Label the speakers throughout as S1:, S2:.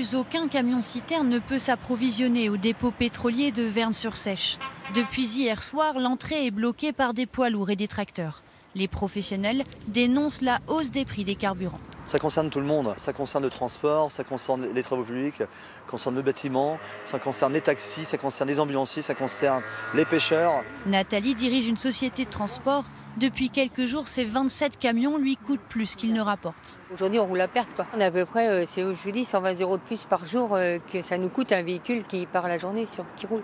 S1: plus aucun camion-citerne ne peut s'approvisionner au dépôt pétrolier de Vern-sur-Sèche. Depuis hier soir, l'entrée est bloquée par des poids lourds et des tracteurs. Les professionnels dénoncent la hausse des prix des carburants.
S2: Ça concerne tout le monde, ça concerne le transport, ça concerne les travaux publics, ça concerne le bâtiment, ça concerne les taxis, ça concerne les ambulanciers, ça concerne les pêcheurs.
S1: Nathalie dirige une société de transport. Depuis quelques jours, ces 27 camions lui coûtent plus qu'ils ne rapportent.
S3: Aujourd'hui, on roule à perte, quoi. On a à peu près, je vous dis, 120 € de plus par jour que ça nous coûte un véhicule qui part la journée, qui roule.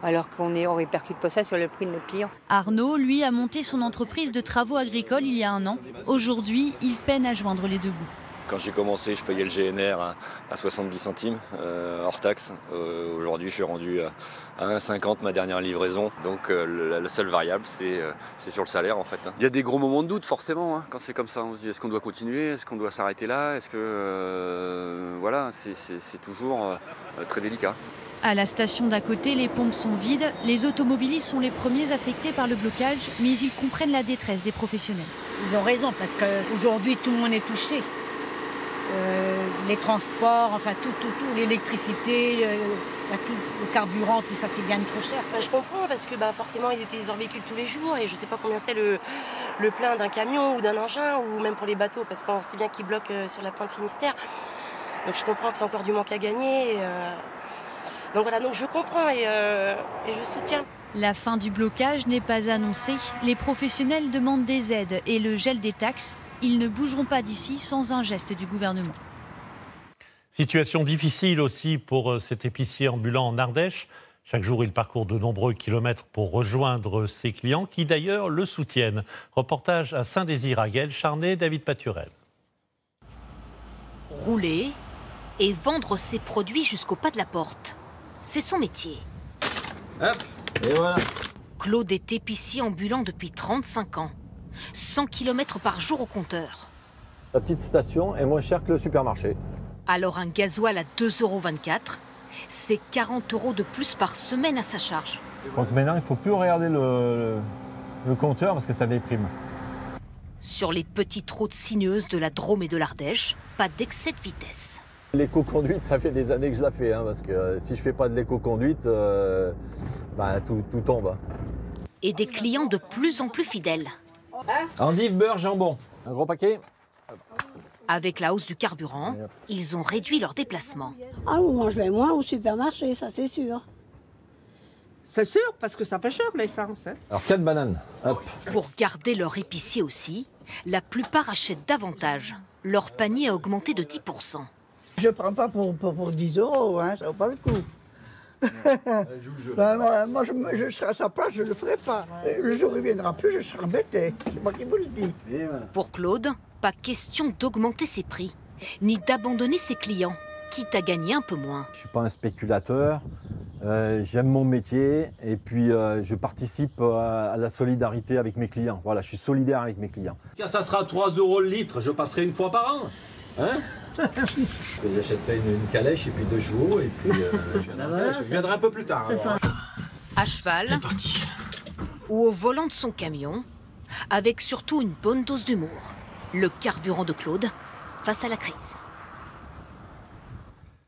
S3: Alors qu'on ne répercute pas ça sur le prix de notre client.
S1: Arnaud, lui, a monté son entreprise de travaux agricoles il y a 1 an. Aujourd'hui, il peine à joindre les deux bouts.
S4: Quand j'ai commencé, je payais le GNR à 70 centimes hors taxe. Aujourd'hui, je suis rendu à 1,50 ma dernière livraison. Donc la seule variable, c'est sur le salaire en fait. Il y a des gros moments de doute forcément quand c'est comme ça. On se dit est-ce qu'on doit continuer, est-ce qu'on doit s'arrêter là, est-ce que voilà, c'est toujours très délicat.
S1: À la station d'à côté, les pompes sont vides. Les automobilistes sont les premiers affectés par le blocage, mais ils comprennent la détresse des professionnels.
S5: Ils ont raison parce qu'aujourd'hui, tout le monde est touché. Les transports, enfin tout, l'électricité, le carburant, tout ça, c'est bien trop cher.
S6: Je comprends parce que forcément, ils utilisent leur véhicule tous les jours et je ne sais pas combien c'est le plein d'un camion ou d'un engin ou même pour les bateaux parce qu'on sait bien qu'ils bloquent sur la pointe Finistère. Donc je comprends que c'est encore du manque à gagner. Donc voilà, donc je comprends et je soutiens.
S1: La fin du blocage n'est pas annoncée. Les professionnels demandent des aides et le gel des taxes. Ils ne bougeront pas d'ici sans un geste du gouvernement.
S7: Situation difficile aussi pour cet épicier ambulant en Ardèche. Chaque jour, il parcourt de nombreux kilomètres pour rejoindre ses clients qui d'ailleurs le soutiennent. Reportage à Saint-Désir-à-Guel, Charnay, David Paturel.
S8: Rouler et vendre ses produits jusqu'au pas de la porte. C'est son métier.
S9: Hop, et voilà.
S8: Claude est épicier ambulant depuis 35 ans. 100 km par jour au compteur.
S9: La petite station est moins chère que le supermarché.
S8: Alors un gasoil à 2,24 €, c'est 40 € de plus par semaine à sa charge.
S9: Donc maintenant, il ne faut plus regarder le compteur parce que ça déprime.
S8: Sur les petites routes sinueuses de la Drôme et de l'Ardèche, pas d'excès de vitesse.
S9: L'éco-conduite, ça fait des années que je la fais, parce que si je ne fais pas de l'éco-conduite, tout tombe.
S8: Et des clients de plus en plus fidèles.
S9: Endive, beurre, jambon. Un gros paquet.
S8: Avec la hausse du carburant, ils ont réduit leurs déplacements.
S10: Ah, on mangerait moins au supermarché, ça c'est sûr.
S11: C'est sûr, parce que ça fait cher l'essence.
S9: Alors 4 bananes. Hop.
S8: Pour garder leur épicier aussi, la plupart achètent davantage. Leur panier a augmenté de 10%.
S12: Je ne prends pas pour 10 €, ça vaut pas le coup. Moi, je serai à sa place, je ne le ferai pas. Le jour où il ne viendra plus, je serai embêté. C'est moi qui vous le dis.
S8: Pour Claude, pas question d'augmenter ses prix, ni d'abandonner ses clients, quitte à gagner un peu moins.
S9: Je ne suis pas un spéculateur, j'aime mon métier et puis je participe à la solidarité avec mes clients. Voilà, je suis solidaire avec mes clients.
S13: Ça sera 3 € le litre, je passerai une fois par an. Hein?
S9: J'achèterai une calèche et puis 2 chevaux et puis
S13: je viendrai un peu plus tard.
S8: À cheval ou au volant de son camion, avec surtout une bonne dose d'humour. Le carburant de Claude face à la crise.